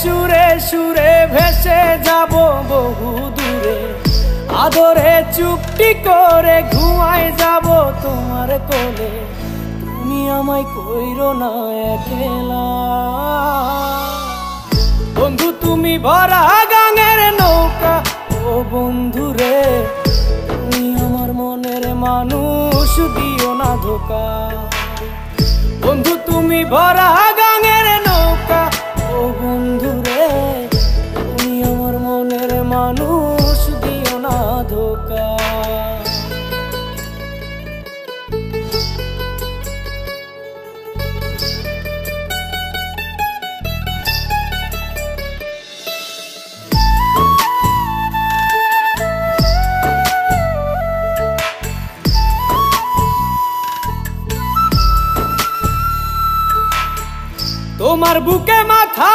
সুরে সুরে ভেসে যাব বহু দূরে, আদরে চুপটি করে ঘুমায় যাব তোমার কোলে। তুমি আমায় কইরো না একলা বন্ধু, তুমি ভরা গাঙের নৌকা। ও বন্ধু রে, তুমি আমার মনের মানুষ, দিও না ধোকা। বন্ধু তুমি ভরা গাঙের নৌকা। ও বন্ধু রে, তুমি আমার মনের মানুষ, দিও না ধোকা। তোমার বুকে মাথা